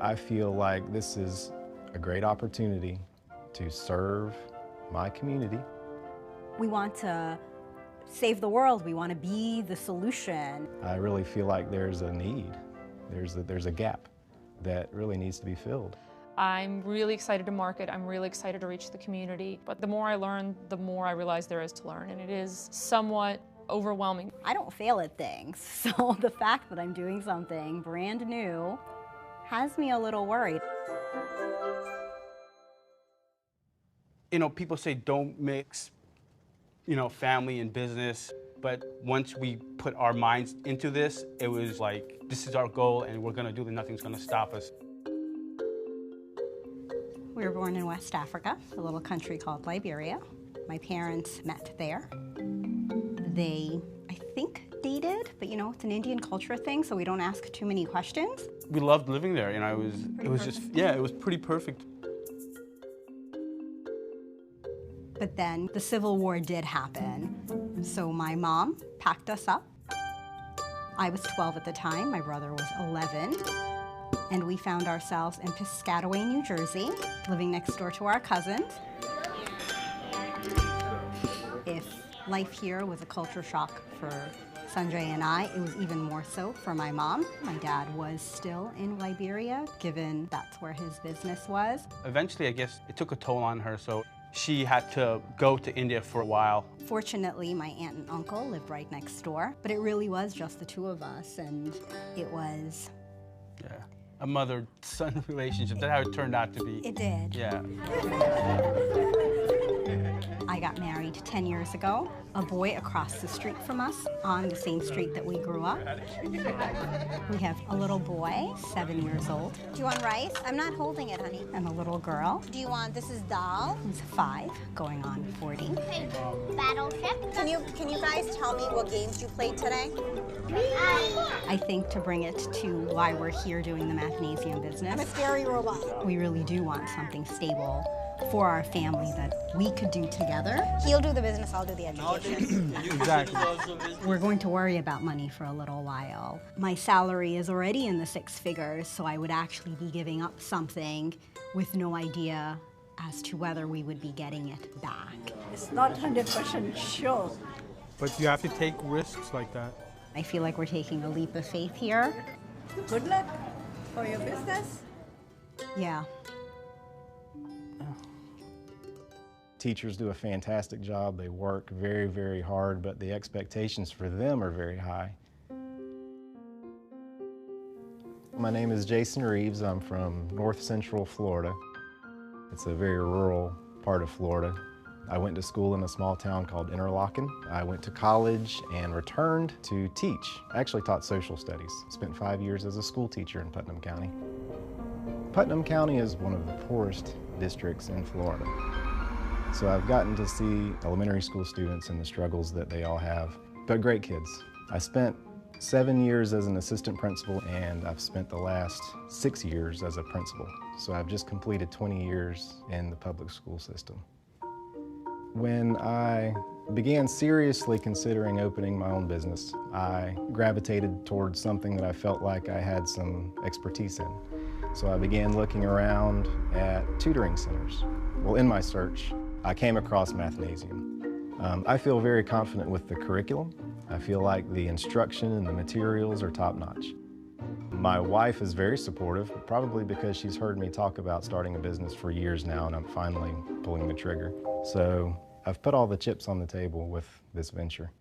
I feel like this is a great opportunity to serve my community. We want to save the world. We want to be the solution. I really feel like there's a need. There's a gap that really needs to be filled. I'm really excited to market. I'm really excited to reach the community. But the more I learn, the more I realize there is to learn. And it is somewhat overwhelming. I don't fail at things. So the fact that I'm doing something brand new has me a little worried. You know, people say don't mix, you know, family and business. But once we put our minds into this, it was like, this is our goal and we're gonna do it, nothing's gonna stop us. We were born in West Africa, a little country called Liberia. My parents met there. They, I think, dated, but you know, it's an Indian culture thing, so we don't ask too many questions. We loved living there, and it was just, yeah, it was pretty perfect. But then the Civil War did happen. So my mom packed us up. I was 12 at the time, my brother was 11. And we found ourselves in Piscataway, New Jersey, living next door to our cousins. If life here was a culture shock for Sanjay and I, it was even more so for my mom. My dad was still in Liberia, given that's where his business was. Eventually, I guess, it took a toll on her, so she had to go to India for a while. Fortunately, my aunt and uncle lived right next door, but it really was just the two of us, and it was... Yeah, a mother-son relationship. That's how it turned out to be. It did. Yeah. I got married 10 years ago. A boy across the street from us, on the same street that we grew up. We have a little boy, 7 years old. Do you want rice? I'm not holding it, honey. And a little girl. Do you want, this is dal? Who's 5, going on 40. Hey, Battleship. Can you guys tell me what games you played today? I think to bring it to why we're here doing the Mathnasium business. I'm a scary robot. We really do want something stable for our family that we could do together. He'll do the business, I'll do the education. Exactly. We're going to worry about money for a little while. My salary is already in the 6 figures, so I would actually be giving up something with no idea as to whether we would be getting it back. It's not 100% sure. But you have to take risks like that. I feel like we're taking a leap of faith here. Good luck for your business. Yeah. Teachers do a fantastic job. They work very, very hard, but the expectations for them are very high. My name is Jason Reeves. I'm from North Central Florida. It's a very rural part of Florida. I went to school in a small town called Interlochen. I went to college and returned to teach. I actually taught social studies. Spent 5 years as a school teacher in Putnam County. Putnam County is one of the poorest districts in Florida. So I've gotten to see elementary school students and the struggles that they all have, but great kids. I spent 7 years as an assistant principal, and I've spent the last 6 years as a principal. So I've just completed 20 years in the public school system. When I began seriously considering opening my own business, I gravitated towards something that I felt like I had some expertise in. So I began looking around at tutoring centers. Well, in my search, I came across Mathnasium. I feel very confident with the curriculum. I feel like the instruction and the materials are top-notch. My wife is very supportive, probably because she's heard me talk about starting a business for years now, and I'm finally pulling the trigger. So I've put all the chips on the table with this venture.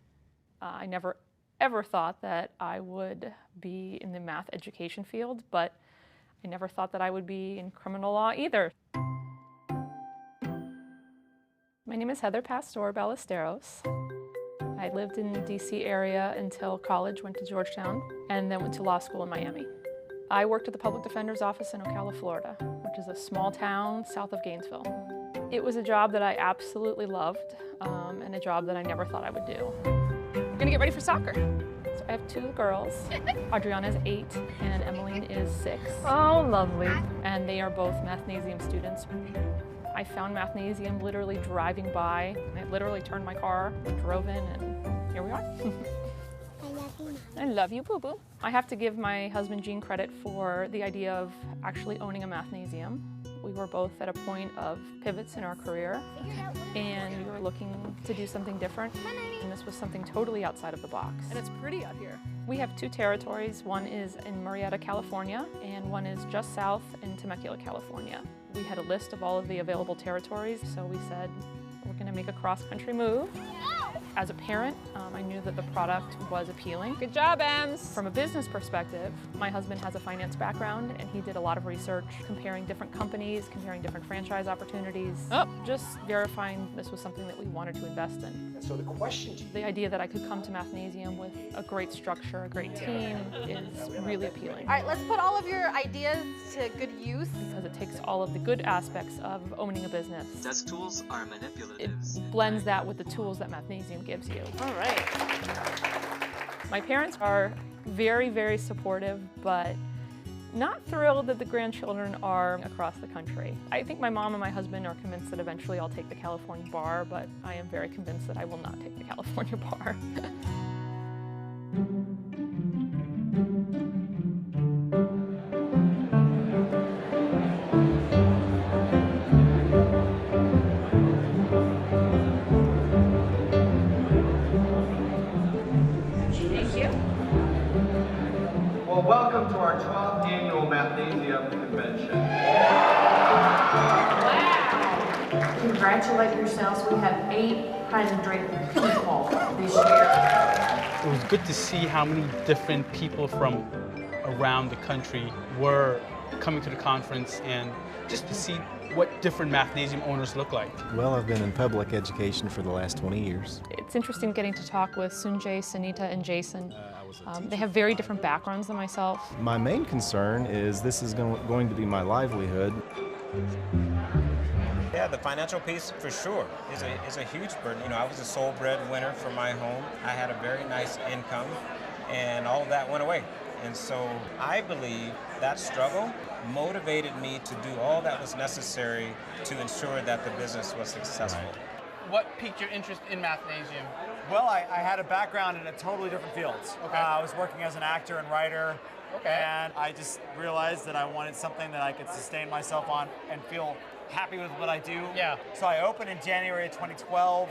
I never ever thought that I would be in the math education field, but I never thought that I would be in criminal law either. My name is Heather Pastor Ballesteros. I lived in the DC area until college, went to Georgetown, and then went to law school in Miami. I worked at the Public Defender's Office in Ocala, Florida, which is a small town south of Gainesville. It was a job that I absolutely loved, and a job that I never thought I would do. I'm gonna get ready for soccer. So I have 2 girls. Adriana is 8 and Emmeline is 6. Oh, lovely. And they are both Mathnasium students. I found Mathnasium literally driving by. I literally turned my car, drove in, and here we are. I love you, Mom. I love you, boo-boo. I have to give my husband Gene credit for the idea of actually owning a Mathnasium. We were both at a point of pivots in our career, and we were looking to do something different, and this was something totally outside of the box. And it's pretty out here. We have 2 territories. One is in Murrieta, California, and one is just south in Temecula, California. We had a list of all of the available territories, so we said, we're going to make a cross-country move. As a parent, I knew that the product was appealing. Good job, Ems. From a business perspective, my husband has a finance background, and he did a lot of research comparing different companies, comparing different franchise opportunities, just verifying this was something that we wanted to invest in. So the question to you, The idea that I could come to Mathnasium with a great structure, a great team, is really appealing. All right, let's put all of your ideas to good use. Because it takes all of the good aspects of owning a business. Desk tools are manipulatives. It blends that with the tools that Mathnasium gives you. All right. My parents are very, very supportive, but not thrilled that the grandchildren are across the country. I think my mom and my husband are convinced that eventually I'll take the California bar, but I am very convinced that I will not take the California bar. Well, welcome to our 12th annual Mathnasium convention. Wow! Congratulate yourselves. We have 800 people this year. It was good to see how many different people from around the country were coming to the conference, and just to see what different Mathnasium owners look like. Well, I've been in public education for the last 20 years. It's interesting getting to talk with Sunjay, Sunita, and Jason. They have very different backgrounds than myself. My main concern is this is going to be my livelihood. Yeah, the financial piece for sure is a huge burden. You know, I was a sole breadwinner for my home. I had a very nice income, and all of that went away. And so I believe that struggle motivated me to do all that was necessary to ensure that the business was successful. What piqued your interest in Mathnasium? Well, I had a background in a totally different field. Okay. I was working as an actor and writer, Okay. and I just realized that I wanted something that I could sustain myself on and feel happy with what I do. Yeah. So I opened in January of 2012.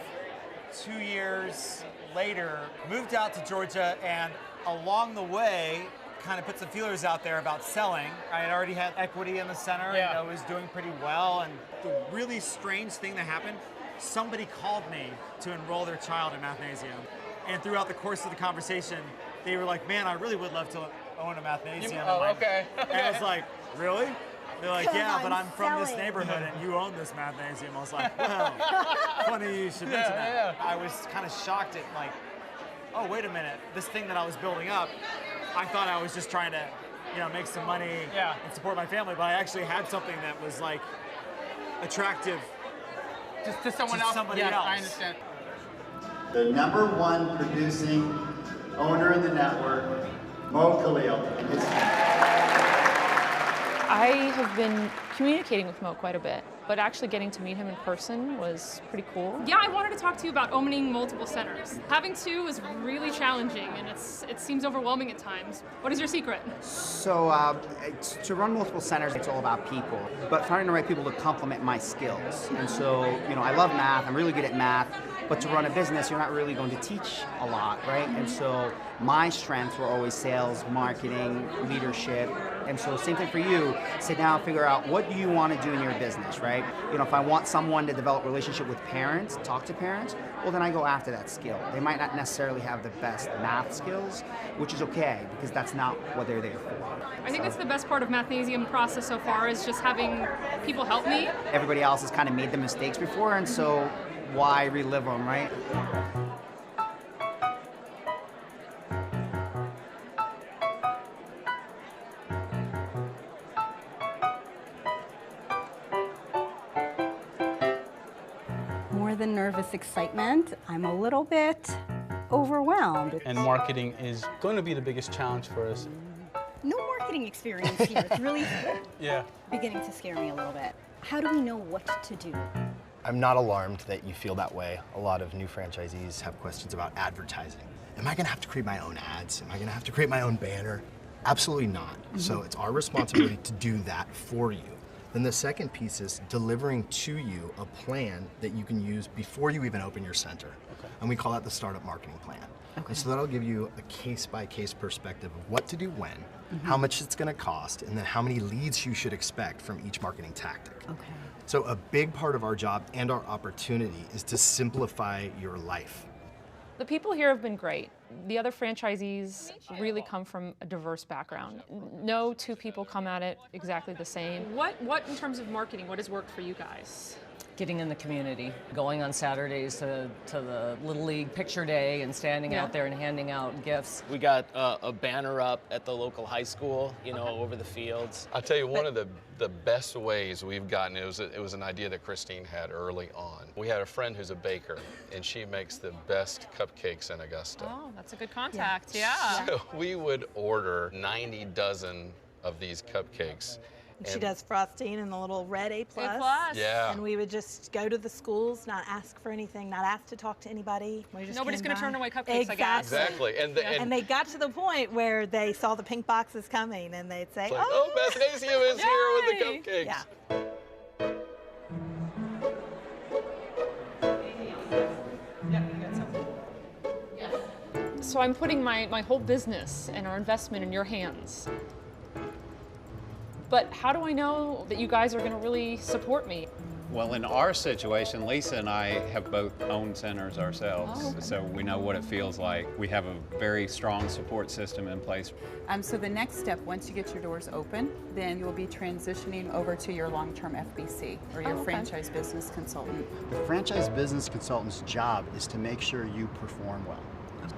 2 years later, moved out to Georgia, and along the way, kind of put some feelers out there about selling. I had already had equity in the center, Yeah. and I was doing pretty well. And the really strange thing that happened, somebody called me to enroll their child in Mathnasium. And throughout the course of the conversation, they were like, man, I really would love to own a Mathnasium. Oh, I'm like, okay. And I was like, really? They're like, yeah, but I'm from this selling. neighborhood and you own this Mathnasium. I was like, well, funny you should mention that. I was kind of shocked at like, oh, wait a minute. This thing that I was building up, I thought I was just trying to, make some money and support my family, but I actually had something that was like attractive Just to someone to else? somebody Yeah, else. I understand. The #1 producing owner in the network, Mo Khalil. I have been communicating with Mo quite a bit, but actually getting to meet him in person was pretty cool. Yeah, I wanted to talk to you about owning multiple centers. Having 2 is really challenging, and it seems overwhelming at times. What is your secret? So to run multiple centers, it's all about people, but finding the right people to complement my skills. And so, I love math, I'm really good at math, but to run a business, you're not really going to teach a lot, right? And so my strengths were always sales, marketing, leadership. And so same thing for you, sit down, figure out what do you want to do in your business, right? If I want someone to develop a relationship with parents, talk to parents, well then I go after that skill. They might not necessarily have the best math skills, which is okay, because that's not what they're there for. I think that's the best part of Mathnasium process so far, is just having people help me. Everybody else has kind of made the mistakes before, and so why relive them, right? More than nervous excitement, I'm a little bit overwhelmed. And marketing is going to be the biggest challenge for us. No marketing experience here. It's really Yeah. beginning to scare me a little bit. How do we know what to do? I'm not alarmed that you feel that way. A lot of new franchisees have questions about advertising. Am I gonna have to create my own ads? Am I gonna have to create my own banner? Absolutely not. So it's our responsibility to do that for you. Then the second piece is delivering to you a plan that you can use before you even open your center. And we call that the startup marketing plan. And so that'll give you a case-by-case perspective of what to do when, how much it's gonna cost, and then how many leads you should expect from each marketing tactic. So a big part of our job and our opportunity is to simplify your life. The people here have been great. The other franchisees really come from a diverse background. No two people come at it exactly the same. What in terms of marketing, what has worked for you guys? Getting in the community, going on Saturdays to the Little League picture day and standing out there and handing out gifts. We got a banner up at the local high school, you know, over the fields. I'll tell you, one of the best ways we've gotten, it was an idea that Christine had early on. We had a friend who's a baker, and she makes the best cupcakes in Augusta. Oh, that's a good contact, yeah. So we would order 90 dozen of these cupcakes. She does frosting and the little red A+. Yeah. And we would just go to the schools, not ask for anything, not ask to talk to anybody. Nobody's going to turn away cupcakes, I guess. Exactly. And they got to the point where they saw the pink boxes coming and they'd say, like, oh, Mathnasium is here with the cupcakes. Yeah. So I'm putting my whole business and our investment in your hands. But how do I know that you guys are going to really support me? Well, in our situation, Lisa and I have both owned centers ourselves, so we know what it feels like. We have a very strong support system in place. So the next step, once you get your doors open, then you'll be transitioning over to your long-term FBC, or your franchise business consultant. The franchise business consultant's job is to make sure you perform well.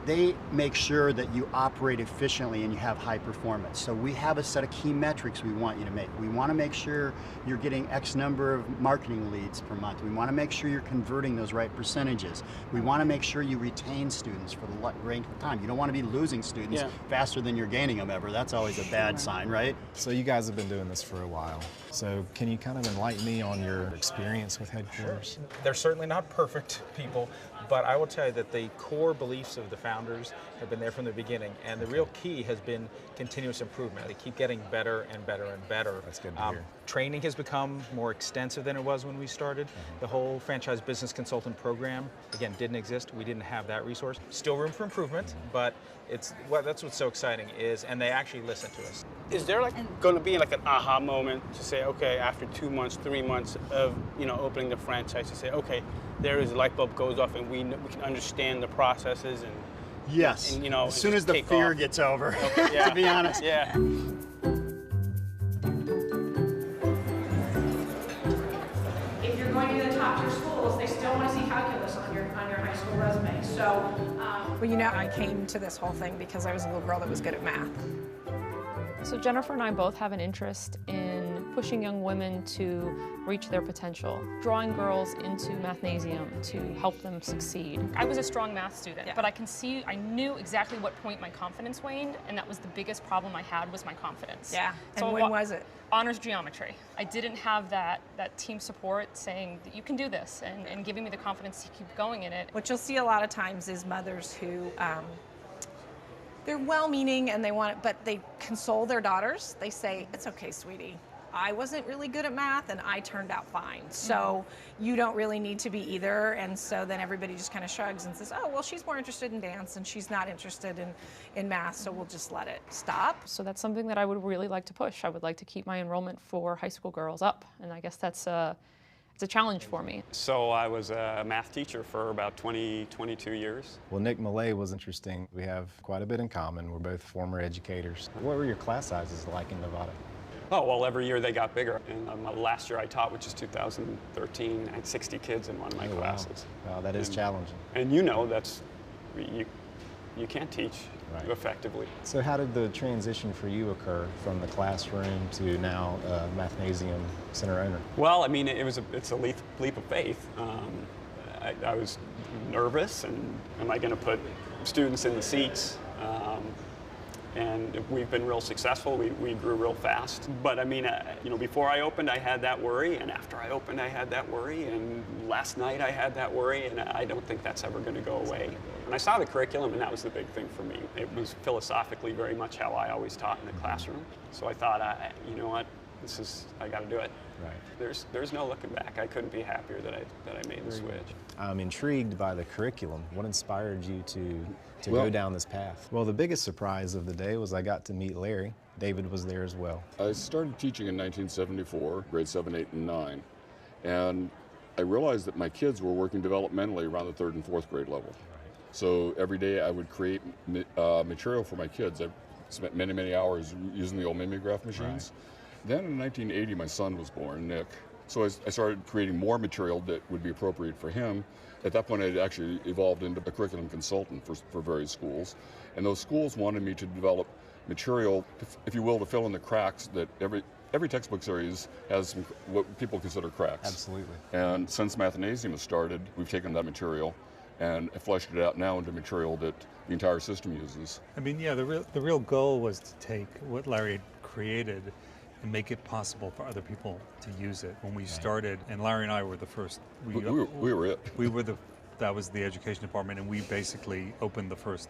They make sure that you operate efficiently and you have high performance. So we have a set of key metrics we want you to make. We want to make sure you're getting X number of marketing leads per month. We want to make sure you're converting those right percentages. We want to make sure you retain students for the length of time. You don't want to be losing students faster than you're gaining them ever. That's always a bad sign, right? So you guys have been doing this for a while. So can you kind of enlighten me on your experience with headquarters? They're certainly not perfect people, but I will tell you that the core beliefs of the founders have been there from the beginning, and the real key has been continuous improvement. They keep getting better and better and better. That's good to hear. Training has become more extensive than it was when we started. The whole franchise business consultant program, again, didn't exist. We didn't have that resource. Still room for improvement, but that's what's so exciting is, and they actually listen to us. Is there going to be like an aha moment to say, okay, after 2 months, 3 months of opening the franchise, to say, okay, there is a light bulb goes off and we can understand the processes and yes, and, as soon as the fear gets over, yeah. to be honest. Yeah. If you're going to the top tier schools, they still want to see calculus on your high school resume. So, well, you know, I came to this whole thing because I was a little girl that was good at math. So Jennifer and I both have an interest in pushing young women to reach their potential, drawing girls into Mathnasium to help them succeed. I was a strong math student, but I knew exactly what point my confidence waned, and that was the biggest problem I had was my confidence. Yeah, so and when was it? Honors geometry. I didn't have that team support saying that you can do this and giving me the confidence to keep going in it. What you'll see a lot of times is mothers who they're well-meaning and they want it, but they console their daughters. They say, it's okay, sweetie. I wasn't really good at math and I turned out fine. So you don't really need to be either. And so then everybody just kind of shrugs and says, oh, well, she's more interested in dance and she's not interested in math, so we'll just let it stop. So that's something that I would really like to push. I would like to keep my enrollment for high school girls up. And I guess it's a challenge for me. So I was a math teacher for about 22 years. Well, Nick Millay was interesting. We have quite a bit in common. We're both former educators. What were your class sizes like in Nevada? Oh, well, every year they got bigger. And my last year I taught, which is 2013, I had 60 kids in one of my classes. Wow, that is challenging. And you can't teach effectively. So how did the transition for you occur from the classroom to now Mathnasium center owner? Well, I mean, it's a leap of faith. I was nervous, and am I going to put students in the seats? and we've been real successful. We grew real fast. But I mean, you know, before I opened, I had that worry, and after I opened, I had that worry, and last night I had that worry, and I don't think that's ever going to go away. And I saw the curriculum, and that was the big thing for me. It was philosophically very much how I always taught in the classroom. So I thought, you know what, I got to do it. Right. There's no looking back. I couldn't be happier that I made the switch. I'm intrigued by the curriculum. What inspired you to go down this path? Well, the biggest surprise of the day was I got to meet Larry. David was there as well. I started teaching in 1974, grades 7, 8, and 9. And I realized that my kids were working developmentally around the 3rd and 4th grade level. So every day I would create material for my kids. I spent many, many hours using the old mimeograph machines. Then in 1980, my son was born, Nick. So I started creating more material that would be appropriate for him. At that point, I actually evolved into a curriculum consultant for various schools. And those schools wanted me to develop material, if you will, to fill in the cracks that every textbook series has some, what people consider cracks. Absolutely. And since Mathnasium has started, we've taken that material and fleshed it out now into material that the entire system uses. I mean, yeah, the real goal was to take what Larry had created and make it possible for other people to use it. When we started, and Larry and I were the first. We were it. That was the education department, and we basically opened the first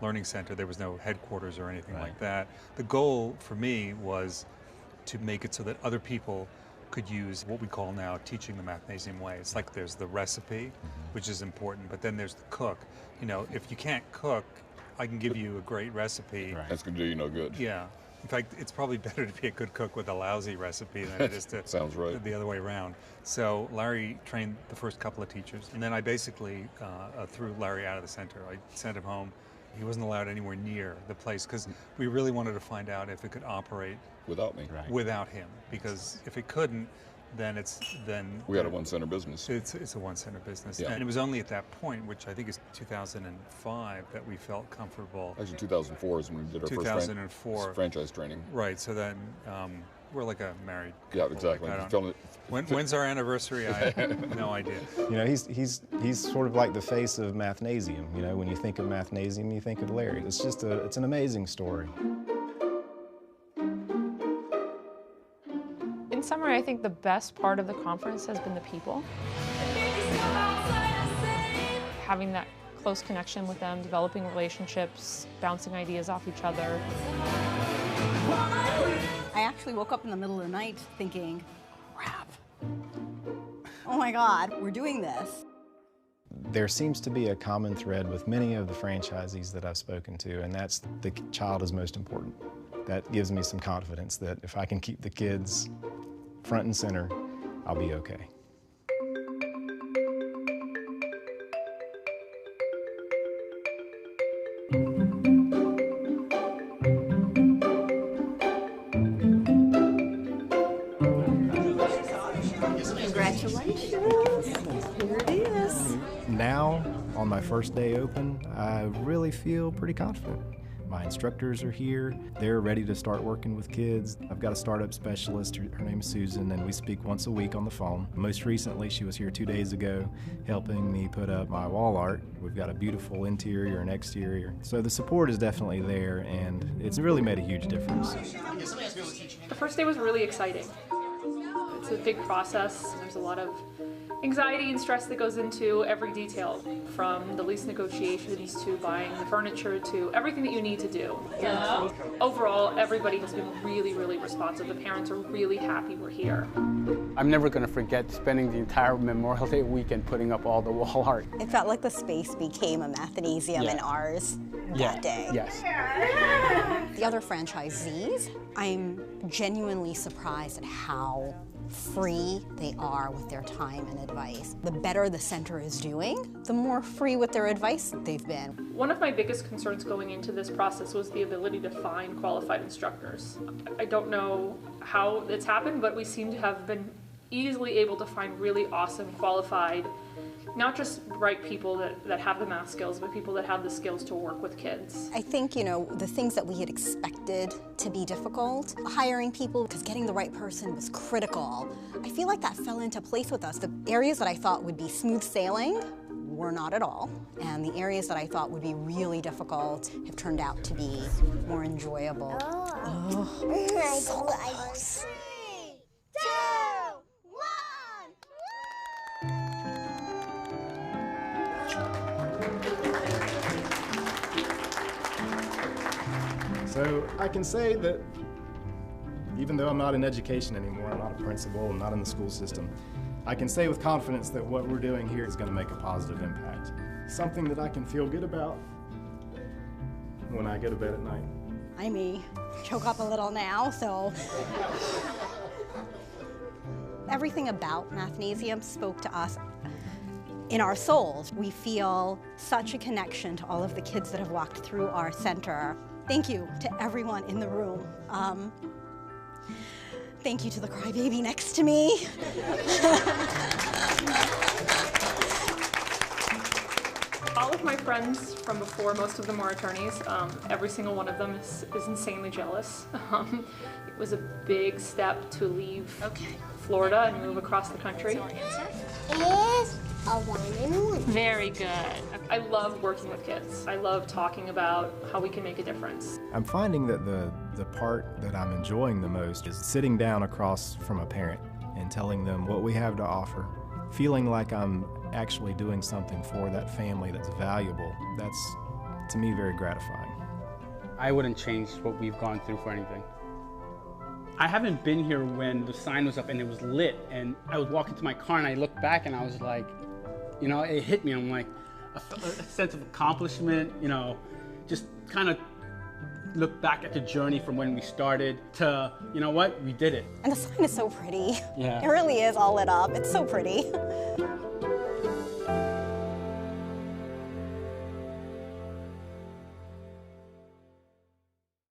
learning center. There was no headquarters or anything like that. The goal for me was to make it so that other people could use what we call now teaching the Mathnasium way. It's like there's the recipe, which is important, but then there's the cook. You know, if you can't cook, I can give you a great recipe. That's going to do you no good. Yeah. In fact, it's probably better to be a good cook with a lousy recipe than it is to Sounds right. the other way around. So Larry trained the first couple of teachers, and then I basically threw Larry out of the center. I sent him home. He wasn't allowed anywhere near the place because we really wanted to find out if it could operate without me, without him. Because if it couldn't, then we had a one-center business. It's a one-center business, yeah. And it was only at that point, which I think is 2005, that we felt comfortable. Actually, 2004 is when we did our first franchise training. Right. So then we're like a married couple. Yeah, exactly. When's our anniversary? I have no idea. You know, he's sort of like the face of Mathnasium. You know, when you think of Mathnasium, you think of Larry. It's just it's an amazing story. In summary, I think the best part of the conference has been the people. Having that close connection with them, developing relationships, bouncing ideas off each other. I actually woke up in the middle of the night thinking, crap, oh my God, we're doing this. There seems to be a common thread with many of the franchisees that I've spoken to, and that's the child is most important. That gives me some confidence that if I can keep the kids front and center, I'll be okay. Congratulations. Here it is. Now, on my first day open, I really feel pretty confident. My instructors are here. They're ready to start working with kids. I've got a startup specialist. Her name is Susan, and we speak once a week on the phone. Most recently, she was here 2 days ago helping me put up my wall art. We've got a beautiful interior and exterior. So the support is definitely there, and it's really made a huge difference. The first day was really exciting. It's a big process. There's a lot of anxiety and stress that goes into every detail, from the lease negotiations to buying the furniture to everything that you need to do. And overall, everybody has been really, really responsive. The parents are really happy we're here. I'm never going to forget spending the entire Memorial Day weekend putting up all the wall art. It felt like the space became a Mathnasium and ours that day. Yes. The other franchisees, I'm genuinely surprised at how free they are with their time and advice. The better the center is doing, the more free with their advice they've been. One of my biggest concerns going into this process was the ability to find qualified instructors. I don't know how it's happened, but we seem to have been easily able to find really awesome, qualified, not just right people that have the math skills, but people that have the skills to work with kids. I think, you know, the things that we had expected to be difficult, hiring people, because getting the right person was critical. I feel like that fell into place with us. The areas that I thought would be smooth sailing were not at all. And the areas that I thought would be really difficult have turned out to be more enjoyable. Oh, so close. 3, 2, 1. So I can say that even though I'm not in education anymore, I'm not a principal, I'm not in the school system, I can say with confidence that what we're doing here is going to make a positive impact. Something that I can feel good about when I go to bed at night. I may choke up a little now, so. Everything about Mathnasium spoke to us in our souls. We feel such a connection to all of the kids that have walked through our center. Thank you to everyone in the room. Thank you to the crybaby next to me. All of my friends from before, most of them are attorneys. Every single one of them is insanely jealous. It was a big step to leave Florida and move across the country. So our answer is a 1 and 1. Very good. I love working with kids. I love talking about how we can make a difference. I'm finding that the part that I'm enjoying the most is sitting down across from a parent and telling them what we have to offer, feeling like I'm actually doing something for that family that's valuable. That's, to me, very gratifying. I wouldn't change what we've gone through for anything. I haven't been here when the sign was up and it was lit, and I was walking to my car and I looked back and I was like, you know, it hit me. I'm like, a sense of accomplishment, you know, just kind of look back at the journey from when we started to, you know what, we did it. And the sign is so pretty. Yeah. It really is all lit up. It's so pretty.